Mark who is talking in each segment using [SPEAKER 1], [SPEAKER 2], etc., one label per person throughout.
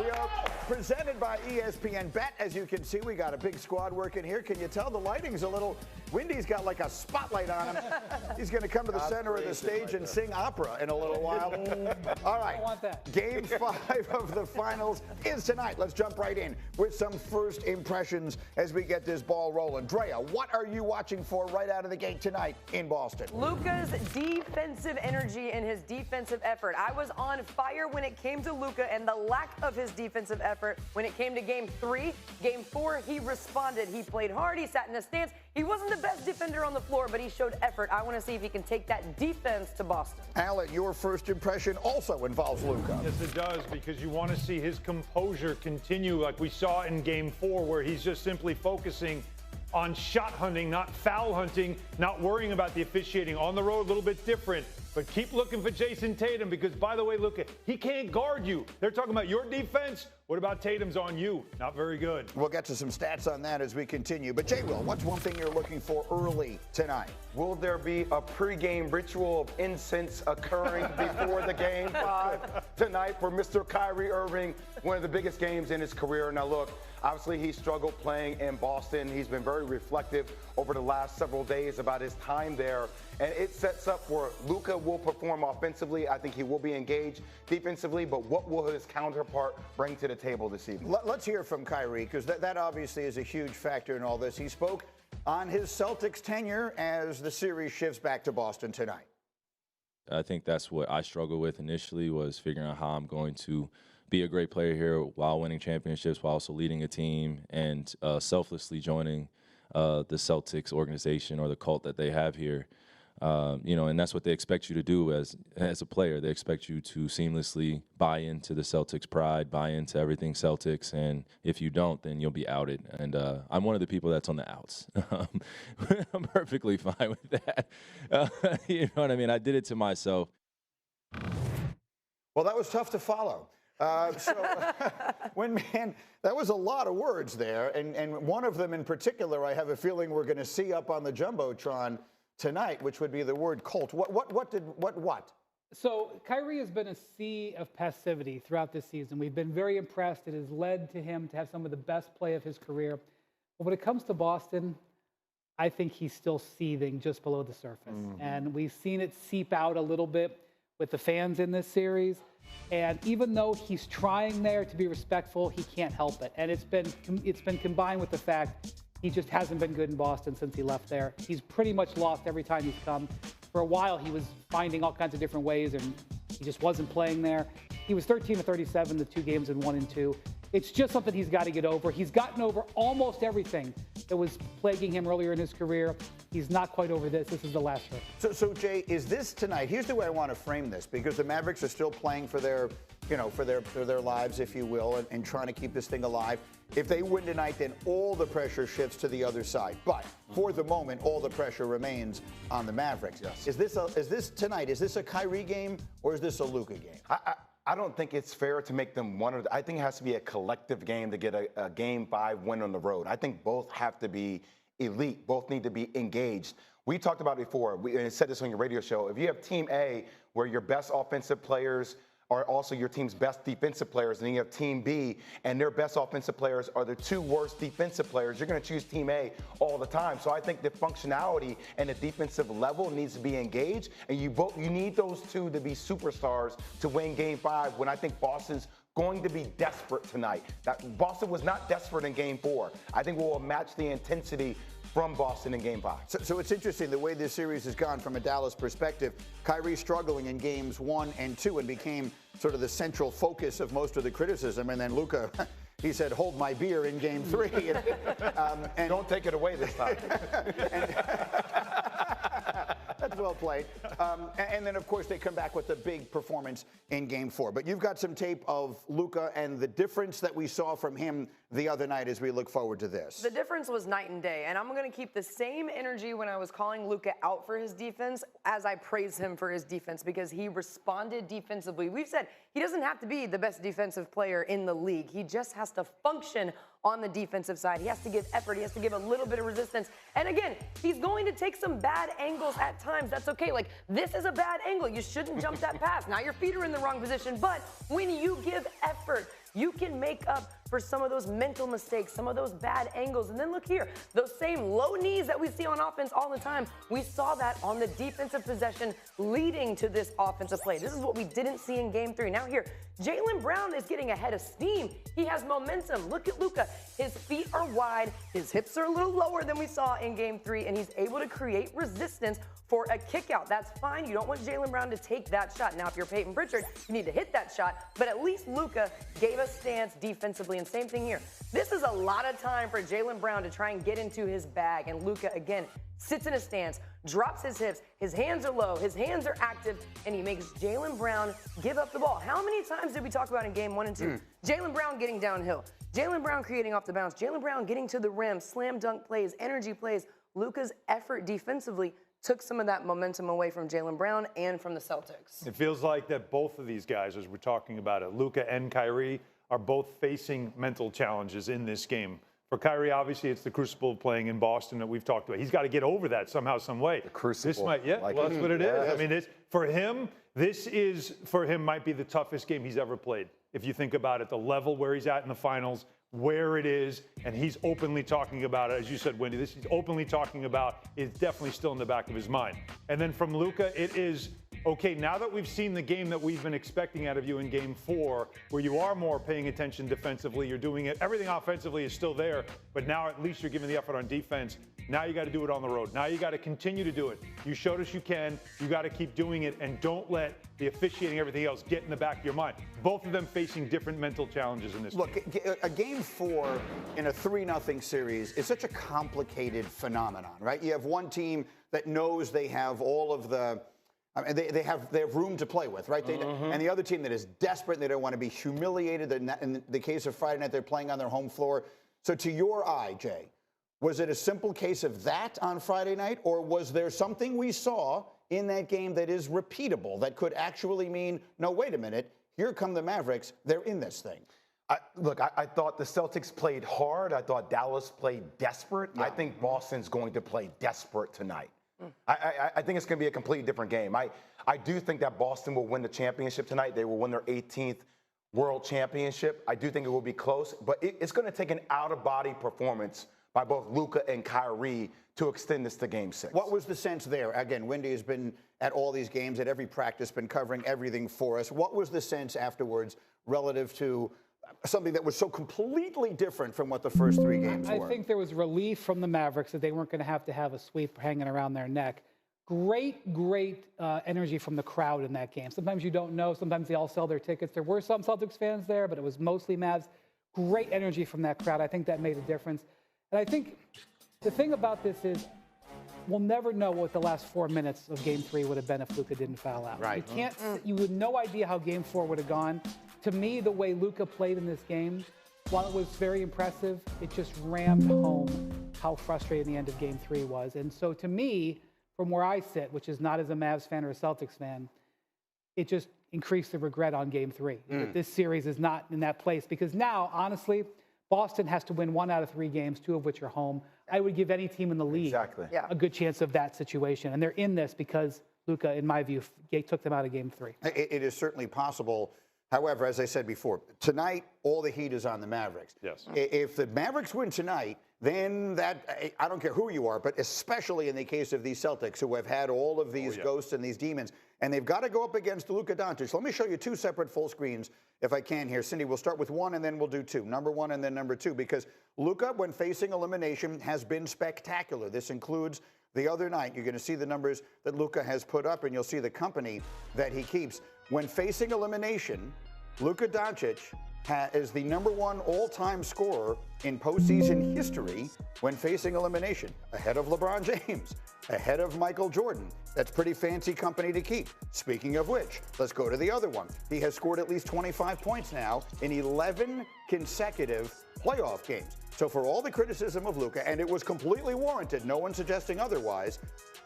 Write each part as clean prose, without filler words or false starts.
[SPEAKER 1] We are presented by ESPN Bet. As you can see, we got a big squad working here. Can you tell the lighting's a little... Windy's got like a spotlight on him. He's going to come to the center of the stage and sing opera in a little while. All right.
[SPEAKER 2] I want that.
[SPEAKER 1] Game 5 of the finals is tonight. Let's jump right in with some first impressions as we get this ball rolling. Drea, what are you watching for right out of the gate tonight in Boston?
[SPEAKER 3] Luka's defensive energy and his defensive effort. I was on fire when it came to Luka and the lack of his defensive effort when it came to Game 3. Game 4, he responded. He played hard. He sat in the stands. He wasn't the best defender on the floor, but he showed effort. I want to see if he can take that defense to Boston.
[SPEAKER 1] Alan, your first impression also involves Luka.
[SPEAKER 4] Yes, it does, because you want to see his composure continue like we saw in Game 4, where he's just simply focusing on shot hunting, not foul hunting, not worrying about the officiating. On the road, a little bit different. But keep looking for Jason Tatum because, by the way, Luka, he can't guard you. They're talking about your defense. What about Tatum's on you? Not very good.
[SPEAKER 1] We'll get to some stats on that as we continue. But, JWill, what's one thing you're looking for early tonight?
[SPEAKER 5] Will there be a pregame ritual of incense occurring before the Game 5 tonight for Mr. Kyrie Irving, one of the biggest games in his career? Now, look, obviously he struggled playing in Boston. He's been very reflective over the last several days about his time there. And it sets up where Luka will perform offensively. I think he will be engaged defensively. But what will his counterpart bring to the table this evening?
[SPEAKER 1] Let's hear from Kyrie, because that obviously is a huge factor in all this. He spoke on his Celtics tenure as the series shifts back to Boston tonight.
[SPEAKER 6] I think that's what I struggled with initially, was figuring out how I'm going to be a great player here while winning championships, while also leading a team and selflessly joining the Celtics organization or the cult that they have here. And that's what they expect you to do as a player. They expect you to seamlessly buy into the Celtics pride, buy into everything Celtics, and if you don't, then you'll be outed. And I'm one of the people that's on the outs. I'm perfectly fine with that. You know what I mean? I did it to myself.
[SPEAKER 1] Well, that was tough to follow. That was a lot of words there, and one of them in particular, I have a feeling we're going to see up on the Jumbotron tonight, which would be the word cult. What?
[SPEAKER 2] So Kyrie has been a sea of passivity throughout this season. We've been very impressed. It has led to him to have some of the best play of his career. But when it comes to Boston, I think he's still seething just below the surface. And we've seen it seep out a little bit with the fans in this series. And even though he's trying there to be respectful, he can't help it. And it's been combined with the fact he just hasn't been good in Boston since he left there. He's pretty much lost every time he's come. For a while, he was finding all kinds of different ways, and he just wasn't playing there. He was 13 of 37 the 2 games in 1 and 2. It's just something he's got to get over. He's gotten over almost everything that was plaguing him earlier in his career. He's not quite over this. This is the last hurdle.
[SPEAKER 1] So Jay, is this tonight? Here's the way I want to frame this, because the Mavericks are still playing for their, for their lives, if you will, and trying to keep this thing alive. If they win tonight, then all the pressure shifts to the other side. But for the moment, all the pressure remains on the Mavericks.
[SPEAKER 5] Yes.
[SPEAKER 1] Is this tonight? Is this a Kyrie game or is this a Luka game?
[SPEAKER 5] I don't think it's fair to make them one. I think it has to be a collective game to get a Game 5 win on the road. I think both have to be elite. Both need to be engaged. We talked about it before. We said this on your radio show. If you have Team A, where your best offensive players are also your team's best defensive players, and then you have Team B, and their best offensive players are the 2 worst defensive players, you're going to choose Team A all the time. So I think the functionality and the defensive level needs to be engaged, and you need those 2 to be superstars to win Game 5, when I think Boston's going to be desperate tonight. Boston was not desperate in Game 4. I think we'll match the intensity from Boston in Game 5.
[SPEAKER 1] So it's interesting the way this series has gone from a Dallas perspective. Kyrie struggling in Games 1 and 2 and became sort of the central focus of most of the criticism. And then Luka, he said, hold my beer in Game 3. And
[SPEAKER 5] don't take it away this time.
[SPEAKER 1] That's well played. And then, of course, they come back with the big performance in Game 4. But you've got some tape of Luka and the difference that we saw from him the other night as we look forward to this.
[SPEAKER 3] The difference was night and day, and I'm going to keep the same energy when I was calling Luka out for his defense as I praise him for his defense, because he responded defensively. We've said he doesn't have to be the best defensive player in the league. He just has to function on the defensive side. He has to give effort. He has to give a little bit of resistance. And again, he's going to take some bad angles at times. That's okay. Like, this is a bad angle. You shouldn't jump that pass. Now your feet are in the wrong position. But when you give effort, You can make up for some of those mental mistakes, some of those bad angles. And then look here, those same low knees that we see on offense all the time, we saw that on the defensive possession leading to this offensive play. This is what we didn't see in game 3. Now here, Jaylen Brown is getting ahead of steam. He has momentum. Look at Luka. His feet are wide. His hips are a little lower than we saw in game 3, and he's able to create resistance for a kick out. That's fine. You don't want Jaylen Brown to take that shot. Now, if you're Peyton Pritchard, you need to hit that shot, but at least Luka gave a stance defensively, and same thing here. This is a lot of time for Jaylen Brown to try and get into his bag, and Luka, again, sits in a stance, drops his hips, his hands are low, his hands are active, and he makes Jaylen Brown give up the ball. How many times did we talk about in game 1 and 2? Jaylen Brown getting downhill, Jaylen Brown creating off the bounce, Jaylen Brown getting to the rim, slam dunk plays, energy plays. Luka's effort defensively took some of that momentum away from Jaylen Brown and from the Celtics.
[SPEAKER 4] It feels like that both of these guys, as we're talking about it, Luka and Kyrie, are both facing mental challenges in this game. For Kyrie, obviously, it's the crucible of playing in Boston that we've talked about. He's got to get over that somehow, some way.
[SPEAKER 5] The crucible.
[SPEAKER 4] This might,
[SPEAKER 5] Like
[SPEAKER 4] well, that's what it is.
[SPEAKER 5] Yeah.
[SPEAKER 4] I mean, for him, might be the toughest game he's ever played. If you think about it, the level where he's at in the finals, where it is, and he's openly talking about it. As you said, Wendy, this he's openly talking about is definitely still in the back of his mind. And then from Luka, it is, okay, now that we've seen the game that we've been expecting out of you in game 4, where you are more paying attention defensively, you're doing it, everything offensively is still there, but now at least you're giving the effort on defense. Now you got to do it on the road. Now you got to continue to do it. You showed us you can. You got to keep doing it, and don't let the officiating, everything else, get in the back of your mind. Both of them facing different mental challenges in this
[SPEAKER 1] Look,
[SPEAKER 4] game.
[SPEAKER 1] a game 4 in a 3-0 series is such a complicated phenomenon, right? You have one team that knows they have all of the they have room to play with, right? And the other team that is desperate, and they don't want to be humiliated. In the case of Friday night, they're playing on their home floor. So to your eye, Jay, was it a simple case of that on Friday night, or was there something we saw in that game that is repeatable, that could actually mean, no, wait a minute, here come the Mavericks, they're in this thing?
[SPEAKER 5] I thought the Celtics played hard. I thought Dallas played desperate.
[SPEAKER 1] Yeah.
[SPEAKER 5] I think Boston's going to play desperate tonight. I think it's going to be a completely different game. I do think that Boston will win the championship tonight. They will win their 18th World Championship. I do think it will be close, but it's going to take an out-of-body performance by both Luka and Kyrie to extend this to Game 6.
[SPEAKER 1] What was the sense there? Again, Wendy has been at all these games, at every practice, been covering everything for us. What was the sense afterwards relative to something that was so completely different from what the first 3 games were?
[SPEAKER 2] I think there was relief from the Mavericks that they weren't going to have a sweep hanging around their neck. Great energy from the crowd in that game. Sometimes you don't know. Sometimes they all sell their tickets. There were some Celtics fans there, but it was mostly Mavs. Great energy from that crowd. I think that made a difference. And I think the thing about this is we'll never know what the last 4 minutes of Game 3 would have been if Luka didn't foul out.
[SPEAKER 1] Right.
[SPEAKER 2] You can't. You had no idea how Game 4 would have gone. To me, the way Luka played in this game, while it was very impressive, it just rammed home how frustrating the end of Game 3 was. And so to me, from where I sit, which is not as a Mavs fan or a Celtics fan, it just increased the regret on Game 3. That this series is not in that place, because now, honestly, Boston has to win 1 out of 3 games, 2 of which are home. I would give any team in the league a good chance of that situation. And they're in this because Luka, in my view, took them out of Game 3.
[SPEAKER 1] It is certainly possible. However, as I said before, tonight, all the heat is on the Mavericks.
[SPEAKER 4] Yes.
[SPEAKER 1] If the Mavericks win tonight, then that, I don't care who you are, but especially in the case of these Celtics, who have had all of these ghosts and these demons, and they've got to go up against Luka Doncic. Let me show you 2 separate full screens, if I can here. Cindy, we'll start with 1, and then we'll do 2. Number 1 and then number 2, because Luka, when facing elimination, has been spectacular. This includes the other night. You're going to see the numbers that Luka has put up, and you'll see the company that he keeps. When facing elimination, Luka Doncic is the #1 all-time scorer in postseason history when facing elimination, ahead of LeBron James, ahead of Michael Jordan. That's pretty fancy company to keep. Speaking of which, let's go to the other one. He has scored at least 25 points now in 11 consecutive playoff games. So for all the criticism of Luka, and it was completely warranted, no one suggesting otherwise,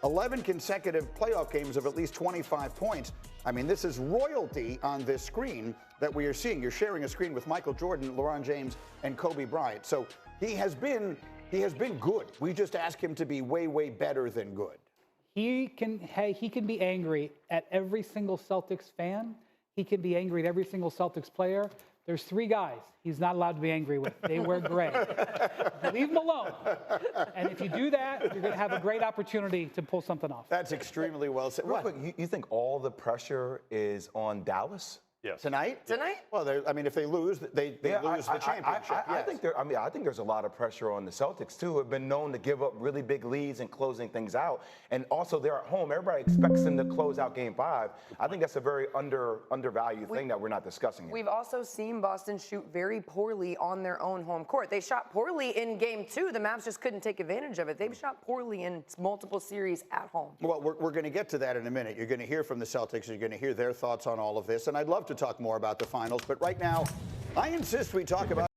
[SPEAKER 1] 11 consecutive playoff games of at least 25 points. I mean, this is royalty on this screen that we are seeing. You're sharing a screen with Michael Jordan, LeBron James, and Kobe Bryant. So he has been good. We just ask him to be way, way better than good.
[SPEAKER 2] He can be angry at every single Celtics fan. He can be angry at every single Celtics player. There's 3 guys he's not allowed to be angry with. They wear gray. Leave them alone. And if you do that, you're going to have a great opportunity to pull something off.
[SPEAKER 1] That's extremely well said.
[SPEAKER 5] Real quick, you think all the pressure is on Dallas?
[SPEAKER 4] Yes.
[SPEAKER 3] Tonight?
[SPEAKER 1] Well, I mean, if they lose, they lose the championship.
[SPEAKER 5] I think I think there's a lot of pressure on the Celtics too, who have been known to give up really big leads and closing things out. And also, they're at home. Everybody expects them to close out Game 5. I think that's a very undervalued thing that we're not discussing here.
[SPEAKER 3] We've also seen Boston shoot very poorly on their own home court. They shot poorly in Game 2. The Mavs just couldn't take advantage of it. They've shot poorly in multiple series at home.
[SPEAKER 1] Well, we're going to get to that in a minute. You're going to hear from the Celtics. You're going to hear their thoughts on all of this. And I'd love to talk more about the finals. But right now, I insist we talk about